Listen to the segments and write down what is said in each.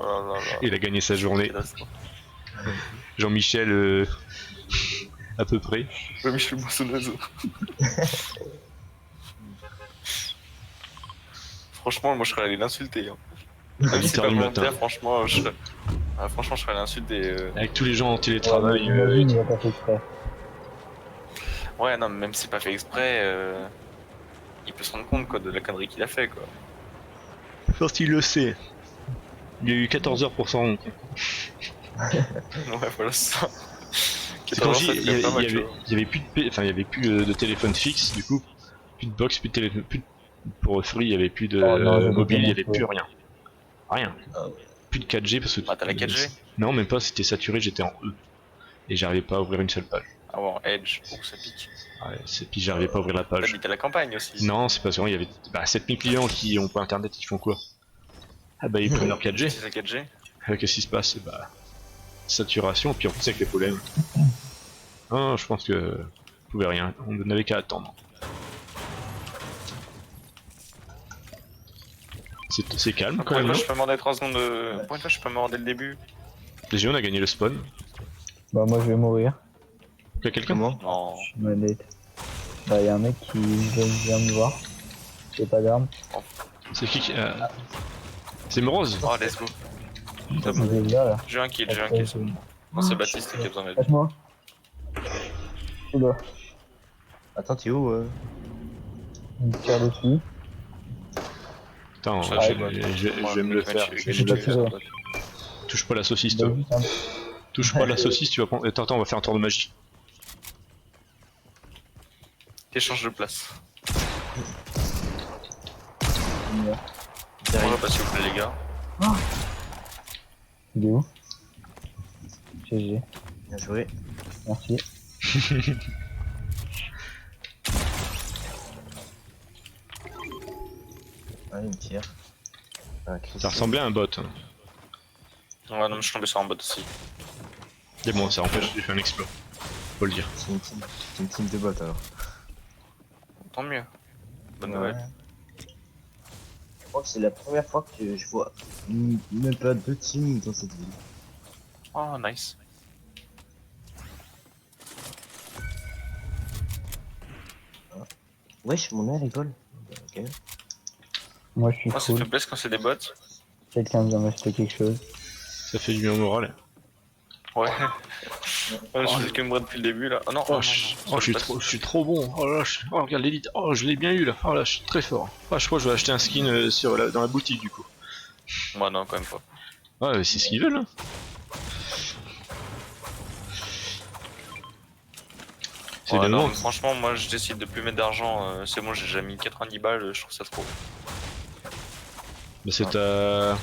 là là là. Il a gagné sa journée. Catastrophe. Jean-Michel, à peu près. Ouais, Michel Boissonneuse. Franchement, moi je serais allé l'insulter. Hein. Même si c'est 8h pas du matin. volontaire, franchement, franchement, je serais allé l'insulter. Avec tous les gens en télétravail. Imagine, il a pas fait exprès. Ouais, non, mais même si c'est pas fait exprès, il peut se rendre compte quoi, de la connerie qu'il a fait. Quoi. Quand il le sait. Il y a eu 14 heures pour s'en rendre compte. Ouais, voilà ça. C'est quand Ça, il c'est quand même pas mal, tu vois. y avait plus il y avait plus de téléphone fixe, du coup, plus de box, plus de téléphone, pour Free, il y avait plus de Oh non, j'avais mobile, il y tellement avait plus rien. Rien. Ah ouais. Plus de 4G parce que. Ah, t'as la 4G? Non, même pas, c'était saturé, j'étais en E. Et j'arrivais pas à ouvrir une seule page. Ah ouais, Edge, oh ça pique. Ouais, puis j'arrivais pas à ouvrir la page. T'habites à la campagne aussi. Non, c'est pas sûr, il y avait 7000 clients qui ont pas internet, ils font quoi? Ah bah ils prennent leur 4G. C'est la 4G? Qu'est-ce qui se passe? Bah, saturation, puis en plus avec les problèmes. Non, je pense que vous pouvez rien, on n'avait qu'à attendre. C'est calme quand Pour une même, fois, non? je peux demander 3 secondes de. Pour une fois, je peux mort dès le début. Déjà on a gagné le spawn. Bah, moi, je vais mourir. Y'a quelqu'un? Comment? Non. Je me date. Bah, y'a un mec qui vient me voir. J'ai pas d'arme. C'est qui C'est Morose. Oh, let's go. Il est là. J'ai un kill, c'est bon. Non, c'est Baptiste qui a besoin d'aide. Lâche-moi. Oula. Attends, t'es où Il me tire dessus. Attends, Ça, je moi, vais me le mec, faire. je suis pas tiré. Touche pas la saucisse, Il a toi. juste un- Touche pas la saucisse, tu vas prendre. Attends, on va faire un tour de magie. Échange de place. il est là. On va passer s'il vous plaît, les gars. Il est où? GG. Bien joué. Merci. Ah, il me tire. Ah, Ça ressemblait à un bot. Hein. Ouais, non, mais je suis tombé sur un bot aussi. Mais bon, ça empêche, j'ai fait un exploit. Faut le dire. C'est une team de bots alors. Tant mieux. Bonne Ouais. nouvelle. Je crois que c'est la première fois que je vois même pas deux teams dans cette ville. Oh, nice. Wesh, mon air rigole. Ok. Moi, je suis Moi, ça cool. fait plaisir quand c'est des bots. Quelqu'un vient m'acheter quelque chose. Ça fait du bien au moral. Ouais. Ouais, je fais que moi depuis le début là. Oh non, Oh, non, non, je suis trop bon. Oh là, oh, regarde l'élite. Oh, je l'ai bien eu là. Oh là, je suis très fort. Ah, je crois que je vais acheter un skin dans la boutique du coup. Moi, non, quand même pas. Ouais, mais c'est ce qu'ils veulent. Hein. C'est Ouais, bien non, long. mais franchement, moi je décide de plus mettre d'argent. C'est bon, j'ai déjà mis 90 balles, je trouve ça trop. Mais c'est ta.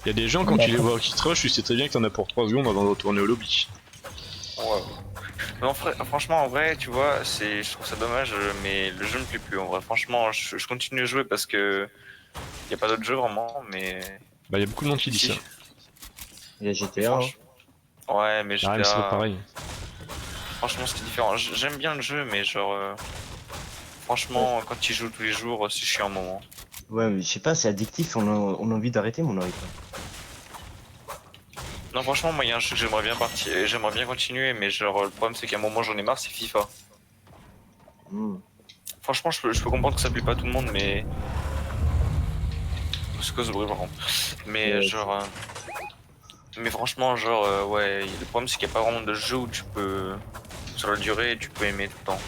Il y a des gens quand tu les vois qui te rush, tu sais très bien que t'en as pour 3 secondes avant de retourner au lobby. Ouais. Mais franchement, en vrai, tu vois, je trouve ça dommage, mais le jeu me plaît plus. En vrai, franchement, je continue à jouer parce que y a pas d'autres jeux vraiment, mais. Bah, il y a beaucoup de monde qui dit Si. ça. Il y a GTA. hein. Ouais, mais Ah, mais c'est pas GTA, pareil. franchement, c'est différent. J'aime bien le jeu, mais genre. Franchement, quand tu joues tous les jours, c'est chiant un moment. Ouais, mais je sais pas, c'est addictif, on a envie d'arrêter, mais on n'arrive pas. Non, franchement, moi, il y a un jeu que j'aimerais bien continuer, mais genre, le problème, c'est qu'à un moment, j'en ai marre, c'est FIFA. Hmm. Franchement, je peux comprendre que ça plaît pas à tout le monde, mais. C'est quoi ce bruit, par contre? Mais Ouais, genre. Mais franchement, genre, ouais, le problème, c'est qu'il n'y a pas vraiment de jeu où tu peux. Sur la durée, tu peux aimer tout le temps.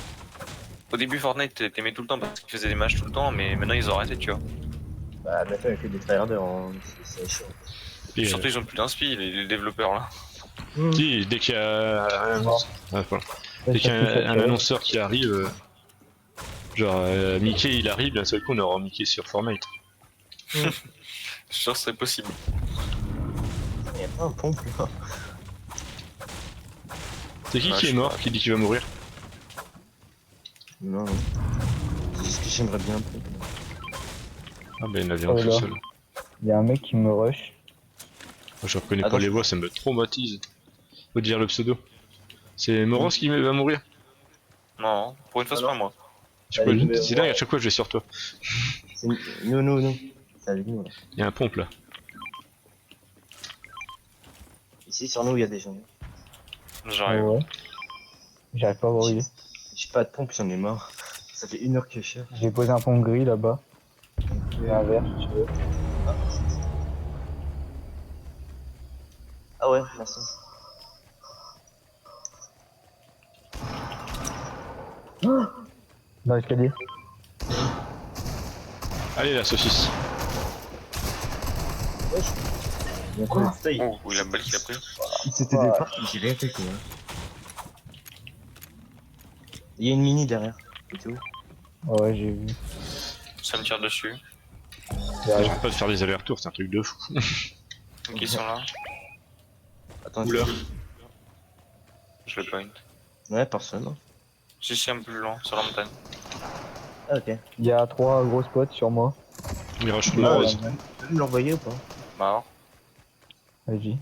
Au début, Fortnite, t'aimais tout le temps parce qu'ils faisaient des matchs tout le temps, mais maintenant, ils ont arrêté, tu vois. Bah, maintenant, il y a que des tryharders, hein. C'est chiant. Et, Surtout, ils ont plus d'inspi, les développeurs, là. si, dès qu'il y a un, Mort. ah, voilà. Ouais, Dès qu'il y a surtout, ça un tire. annonceur qui arrive, genre Mickey il arrive, d'un seul coup on aura Mickey sur Fortnite. Je suis sûr que c'est possible. Il y a pas un pompe là. C'est qui Ouais, qui je est mort, qui dit qu'il va mourir? Non, non. C'est ce que j'aimerais bien un peu. Ah bah il y en avait un Oh tout là. seul. Il y a un mec qui me rush. Moi, je reconnais pas Attends, les je- voix, ça me traumatise. Faut dire le pseudo. C'est Moros qui va mourir. Non, pour une fois, c'est pas moi. Je sais pas, Allez, c'est dingue, à chaque fois je vais sur toi. C'est nous. C'est avec nous là. Il y a un pompe là. Ici sur nous il y a des gens. J'arrive. Ouais. J'arrive pas à voir où il est. J'ai pas de pompe, j'en ai marre. Ça fait 1 heure que je cherche. J'ai posé un pont gris là-bas. Et un vert si tu veux. Ah ouais, merci. Dans l'escalier. Allez la saucisse. Quoi Oh, oui, la balle qu'il a pris. C'était des parts, j'ai rien fait quoi. Il y a une mini derrière. Et tout. Ouais, j'ai vu. Ça me tire dessus. J'arrête pas de faire des allers-retours, c'est un truc de fou. Donc ils sont là. Attends, Oula. Je le point. Ouais, personne. Si, un peu plus loin, sur la montagne. Ah ok. Il y a 3 gros spots sur moi. Mirage Ah, rose. ouais. Tu peux me l'envoyer ou pas? Mort. Vas-y.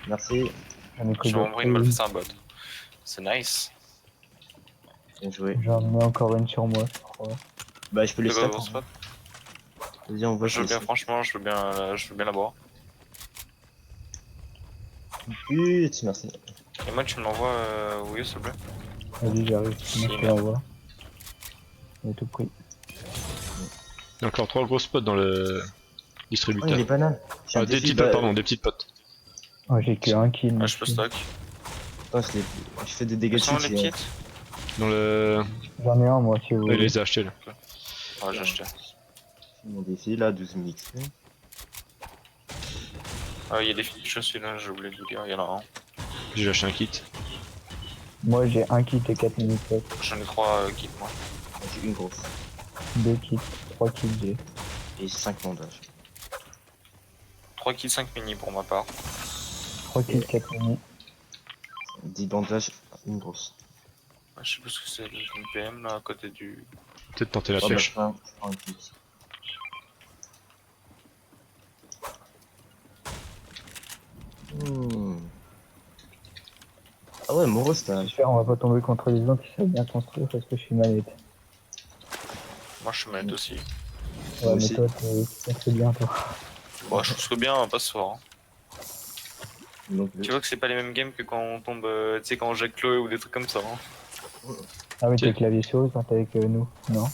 Merci. J'en ai pris J'ai envoyé une balle d'autres. face à un bot. C'est nice. Bien joué. J'en mets encore une sur moi, je crois. Bah je peux les Le stats. gros spot. Vas-y on voit Je veux bien, franchement, je veux bien la boire. Putain, merci. Et moi, tu me l'envoies, oui, s'il te plaît. Vas-y, j'arrive. Moi, je te l'envoie. J'ai tout pris. Il y a encore 3 gros spots dans le Oh, il distributeur. est banal. J'ai un Ah, des défi, petites bah, potes, pardon, des petites potes. Oh, j'ai que un kill. Ah, moi, je peux je- stock. Attends, je fais des dégâts de Quelles sont chute. les petites? Dans le. J'en ai un, moi, si vous Ouais, il voulez. les a achetés là. Ah, j'ai acheté. Mon défi là, 12 000 XP. Ah, il y a des fiches aussi là, j'ai oublié de vous dire, il y en a un. J'ai acheté un kit. Moi, j'ai un kit et 4 minutes. J'en ai 3 kits, moi. J'ai une grosse. 2 kits, 3 kits, j'ai. Et 5 bandages. 3 kits, 5 mini pour ma part. 3 kits, 4 minutes. 10 bandages, une grosse. Ah, je sais plus ce que c'est, une PM là, à côté du. Peut-être tenter la Oh, bah, pêche. je prends un kit. Hmm. Ah ouais, Moros, t'as. J'espère on va pas tomber contre les gens qui savent bien construire parce que je suis manette. Moi, je suis malade aussi. Ouais, Moi mais aussi. toi, tu construis bien, toi. Bon, je trouve bien, pas ce soir. Hein. Donc, Tu vois que c'est pas les mêmes games que quand on tombe, tu sais, quand on jette Chloé ou des trucs comme ça. Hein. Ah oui, Tiens. t'es clavier souris quand t'es avec nous, non?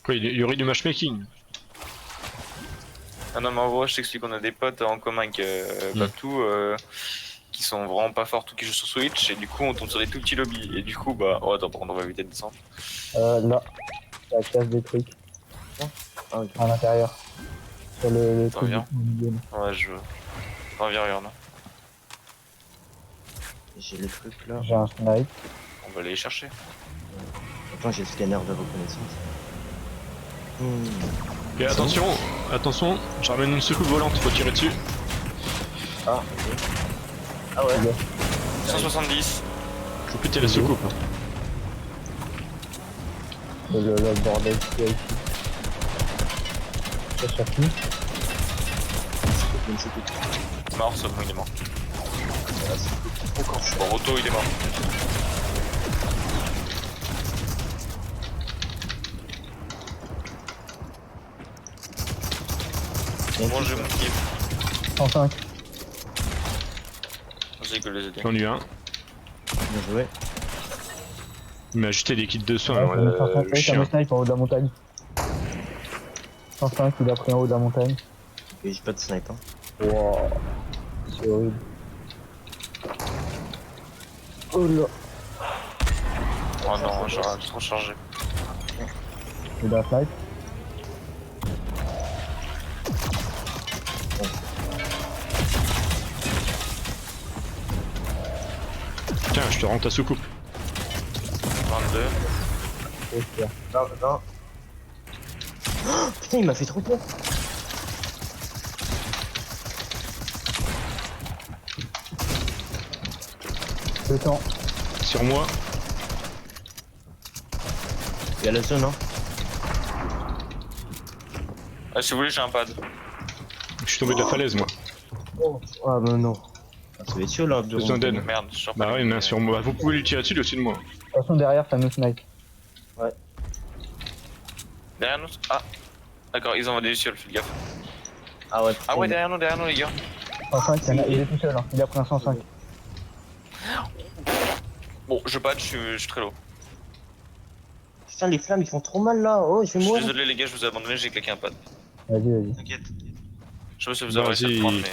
Quoi, il y aurait du matchmaking. Ah non, mais en vrai, je t'explique qu'on a des potes en commun avec Babtou qui sont vraiment pas forts, tout qui jouent sur Switch, et du coup, on tombe sur des tout petits lobbies. Et du coup, bah. Oh, attends, par contre, on va éviter de descendre. Là, la classe des trucs, Ah, ok. à l'intérieur. Sur le truc viens. du milieu, là. Ouais, je. Reviens, regarde. J'ai le truc là. J'ai un snipe. On va aller les chercher. Attends, j'ai le scanner de reconnaissance. Et attention, attention, je ramène une soucoupe volante, faut tirer dessus. Ah, ok. Ah ouais. 170. Faut péter la soucoupe. Hein. Le bordel qu'il y a ici. Ça sur qui? Une soucoupe. Mort, ce bon, il est mort. Bon, Roto, il est mort. Bon, j'ai mon kill. 105. J'ai que les aider. J'en ai eu un. Bien joué. Il m'a ajouté des kits de soins, Ouais, le 105, t'as chien. le snipe en haut de la montagne. 105, il a pris en haut de la montagne. Et j'ai pas de snipe. Hein. Wow. C'est horrible. Oh là. Oh non, j'aurais trop chargé. Il a un snipe. Tiens, je te rends ta soucoupe. 22. J'espère. Non, non. Oh, putain, il m'a fait trop peur. Le temps. Sur moi. Il y a la zone, hein. Ah, si vous voulez, j'ai un pad. Je suis tombé de la falaise, moi. Oh. Ah, bah non. Ah, ça va être chaud là. de Besoin remonter. d'aide. Merde, je suis Bah ouais, il y en a un sur moi. Vous pouvez lui tirer dessus, lui aussi de moi. De toute façon, derrière, ça nous snipe. Derrière nous. Ah, D'accord, ils envoient des lucioles, fais gaffe. Ah ouais, Ah ouais, putain, derrière nous les gars. 105, il est tout seul, hein. Il a pris un 105. Bon, je patch, je suis très low. putain, les flammes ils font trop mal là. Oh, je vais Je suis mourir. désolé les gars, je vous ai abandonné, j'ai claqué un pad. Vas-y, vas-y. T'inquiète. Je sais pas si vous avez réussi à le prendre, Vas-y.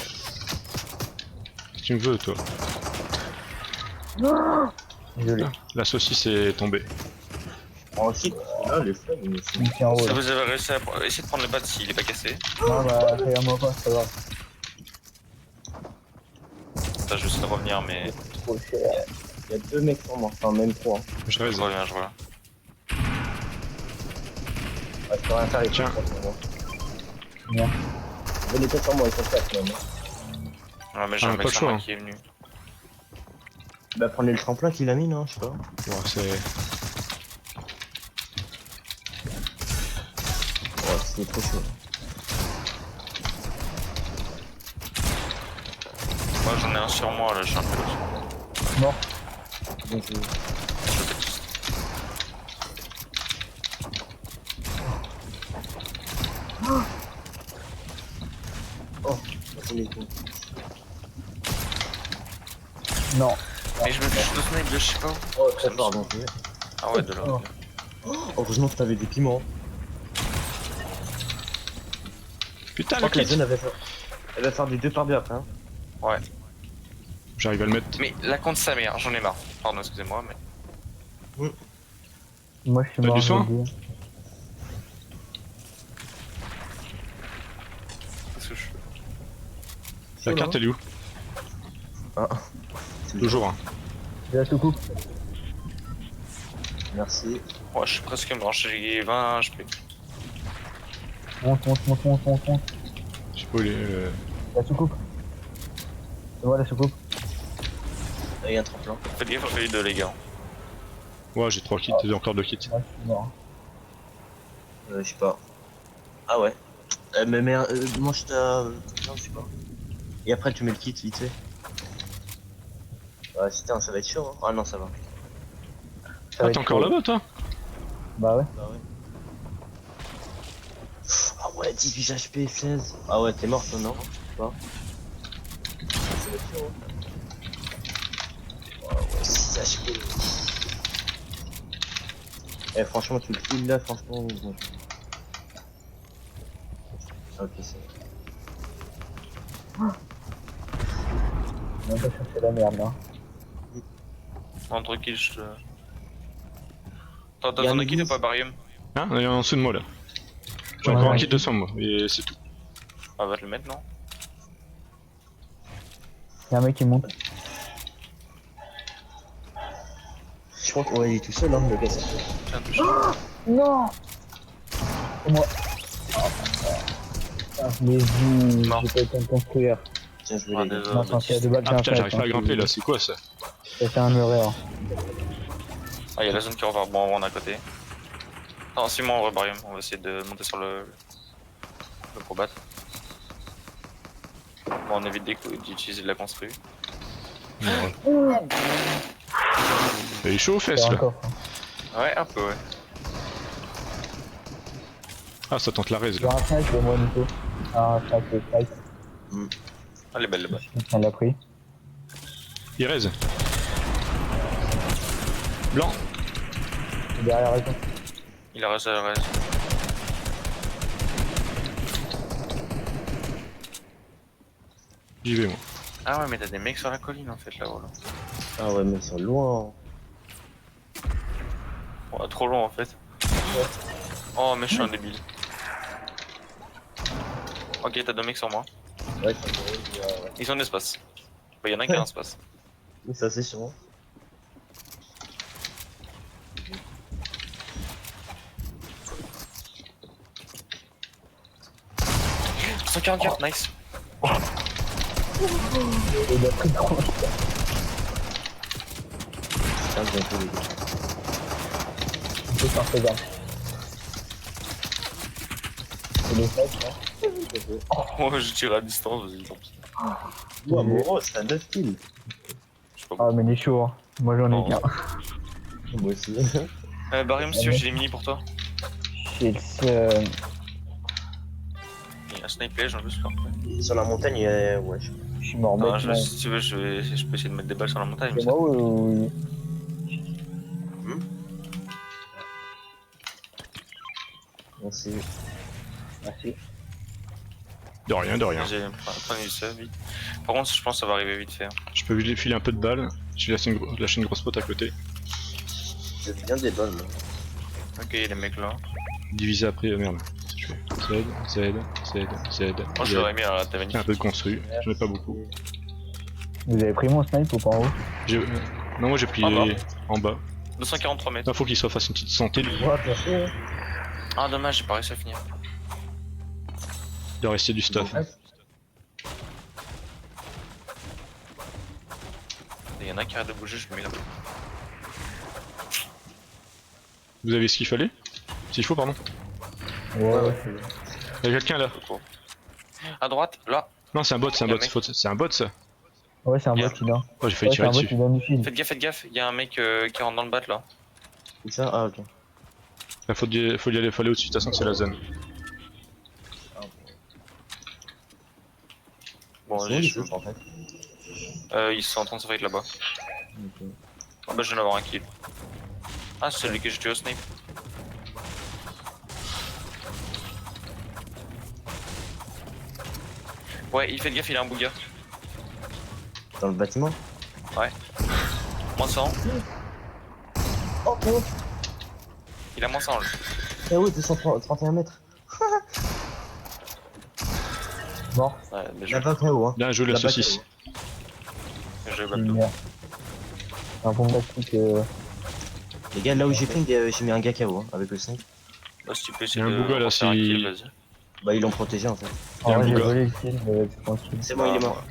mais... Tu me veux, toi. Désolé. La saucisse est tombée. Oh shit, là les flammes ils me font. Il tient en haut Si là. vous avez réussi à essayer de prendre le pad s'il est pas cassé. Non, bah, regarde-moi pas, c'est pas grave. Ça, je vais essayer de revenir, mais... Trop cher. Il y a 2 mecs sur moi, enfin même 3. Je Je reste. reviens, je reviens. Ouais, je peux rien faire, ils Tiens. sont sur moi. Bien. Venez pas sur moi, ils sont 4 même. Ouais, mais j'ai Ah, un pas mec le sur choix, moi hein. qui est venu. Bah prenez le tremplin qu'il a mis, non, je sais pas. Ouais, c'est. Ouais, c'est trop chaud. Moi, j'en ai un sur moi, là, je suis un peu low. Mort. Donc je... Oh, c'est les coups. Non. Mais je me fais juste snipe de je sais pas où. Oh, très fort, donc. Ah ouais, de là. Oh. Heureusement que t'avais des piments. Putain, Je le crois que la kit. zone elle va faire des 2 par 2 après. Hein. Ouais. J'arrive à le mettre. Mais la compte sa mère, j'en ai marre. Pardon, excusez-moi, mais... Moi, je suis T'as mort. du soin je le dis. Qu'est-ce que je fais? La carte, elle est où? Ah, Toujours, hein. J'ai la soucoupe. merci. Ouais, je suis presque mort, j'ai 20 HP. Monte, monte, monte, monte, monte, monte. Je sais pas où il est. La soucoupe. C'est moi la soucoupe. Il y a un tremplin. Faites gaffe, faites les deux, les gars. Ouais, j'ai 3 kits, j'ai encore 2 kits. Moi, je suis mort. Je sais pas. Ah ouais. Mais mange ta... Non, je sais pas. Et après tu mets le kit vite fait. Ouais, putain, ça va être chaud. Hein. Ah non, ça va. Ça va Ah, être t'es encore chaud. là-bas, toi? Bah ouais. Bah ouais. Ah ouais, 18 HP, 16. Ah ouais, t'es mort toi, non? Je sais pas. Ça va être chaud. Hein. Ah ouais, 6 HP. Eh, franchement, tu le kills là, franchement. Bon. Ok, c'est. On va chercher la merde là. Non, tranquille, je te... T'as Il y a ton un équipe ou église. pas, Barium? Hein? Il est en dessous de moi, là. J'ai Ouais, encore un ouais. kit de soin, moi. Et c'est tout. Ah, va te le mettre, non? Y'a un mec qui monte. Je crois qu'on est tout seul, hein, le gars. Ça. Tiens, touche. Non. C'est moi. Ah, je l'ai vu. Non. J'ai pas eu le temps de construire. Tiens, je vais Ah, les. désolé, Non, quand il y a deux balles, Ah putain, j'arrive pas à grimper là, c'est quoi ça? C'était un erreur. Ah, y'a la zone qui revient bon on est à côté. Non, si moi on Barium, on va essayer de monter sur le combat. Bon, on évite d'utiliser de la construit. Il est chaud aux fesses C'est là. encore. Ouais, un peu, ouais. Ah, ça tente la raise J'ai là. un snipe de moi, Nico. Un snipe de snipe. Elle est belle là-bas. On l'a pris. Il raise. Blanc. Derrière raison. Il a resté à la raise. J'y vais moi. Ah ouais, mais t'as des mecs sur la colline en fait là, voilà. Ah ouais, mais ils sont loin. Ouais, trop long en fait. Oh, mais je suis un débile. Ok, t'as deux mecs sur moi. Ouais, ça me ouais. Ils sont en espace. Bah, y'en a qu'un espace. Oui, ça c'est sûr. 144, nice. Il a pris trop. Putain, j'ai un peu les gars. On peut faire ses armes. C'est les snipes, là. Oh, je tire à distance, vas-y, tant pis. Ouah, mon rose, t'as 9 kills. Je sais pas Ah, pourquoi. mais il est chaud, hein. Moi j'en Oh. ai qu'un. Moi aussi. Barium, si tu veux, j'ai des mini pour toi. J'ai le seum. Un sniper en plus, là. Sur la montagne, il y a... Ouais, je... Je suis mort Non, bêtement. si tu veux, je peux essayer de mettre des balles sur la montagne. mais C'est moi ou... Merci. Merci. De rien, de rien. Prenez ça vite. Par contre, je pense que ça va arriver vite fait. Je peux lui filer un peu de balles. J'ai lâché une grosse pote à côté. J'ai bien des bonnes. Moi. Ok, les mecs là. Divisé après, merde. Je fais Z. Moi je l'aurais mis à la taverne. Un peu de construit, j'en ai pas beaucoup. Vous avez pris mon snipe ou pas en haut? Non, moi j'ai pris En bas. en bas. 243 mètres. Là, faut qu'il soit fasse une petite santé. Il Ouais, merci. Ah, dommage, j'ai pas réussi à finir. doit rester du stuff. Il y en a qui arrêtent de bouger, je me mets là. Vous avez ce qu'il fallait? S'il faut, pardon. Ouais. Il y a quelqu'un là. À droite, là. Non, c'est un bot, c'est un Il y a bot. un mec. C'est un bot ça. Ouais, c'est un bot qui donne. Oh, j'ai failli Ouais, c'est tirer un bot dessus. qui donne du fil. Faites gaffe, il y a un mec qui rentre dans le bat là. Où ça? Ah, ok. Là, faut y aller, faut aller au-dessus, de toute façon, c'est la zone. Bon, C'est où, j'ai les chaud. autres, en fait. Ils sont en train de se fight là-bas. Ok. Ah bah je viens d'avoir un kill. Ah, c'est celui que j'ai tué au snipe. Ouais, il fait gaffe, il a un bouga. Dans le bâtiment? Moins 100. Oh, oh. Il a moins 100 lui. Eh oui, 231 mètres. Mort. Ouais, bien Il a joué. pas très haut, hein. Bien joué la Il a pas saucisse. très haut. Bien joué, C'est Baldo. une merde. Un bon plastique. Les gars, là où j'ai ping, j'ai mis un gars KO, hein, avec le 5. Bah, si tu peux Il y essayer a un de bouga, là, refaire un si- kill, vas-y. Bah, ils l'ont protégé en fait. Il y a En un vrai, j'ai bouga. volé le kill, mais c'est tranquille. C'est bon, il est mort.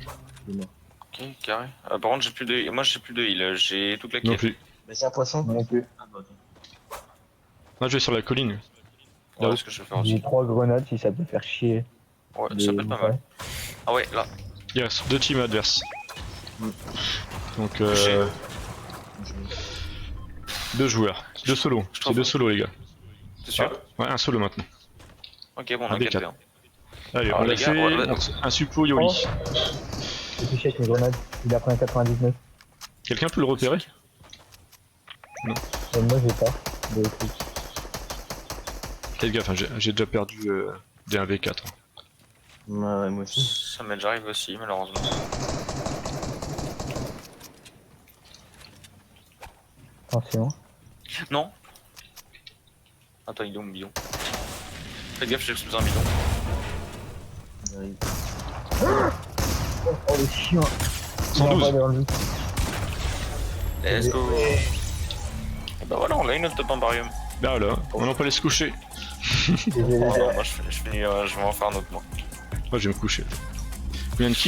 Ok, carré. Par contre, j'ai plus de. Moi, j'ai plus de heal. J'ai tout claqué. Non plus. Bah, c'est un poisson. Moi non plus. Ah, bah, ok. Là, je vais sur la colline. Ouais, ce que je vais faire J'ai aussi. 3 grenades si ça peut faire chier. Ouais, ça peut être pas mal. Ah ouais, là. Yes, deux teams adverses. Donc, J'ai- deux joueurs. Deux solos. Je C'est trouve- deux solos, les gars. T'es sûr? Ouais, un solo maintenant. Ok, bon, on Un a des 4 Allez, Alors, on a les gars, fait ouais. un suppo Yori. J'ai touché avec mes grenades. Il a pris un 99. Quelqu'un peut le repérer? Moi j'ai pas de trucs. Faites gaffe, hein, j'ai déjà perdu des 1v4. Ouais, moi aussi. Ça m'est déjà arrivé aussi, malheureusement. Attention. Non. Attends, il est où mon bidon? Faites gaffe, j'ai explosé un bidon. Ouais. Oh le chien. 112. Il a pas dans le but. Let's go. Et bah voilà, on a une autre top barium. Là, là, on n'a pas aller se coucher. Désolé. Oh non, moi je finis, je vais en faire un autre moi. Moi, je vais me coucher. Combien de kills?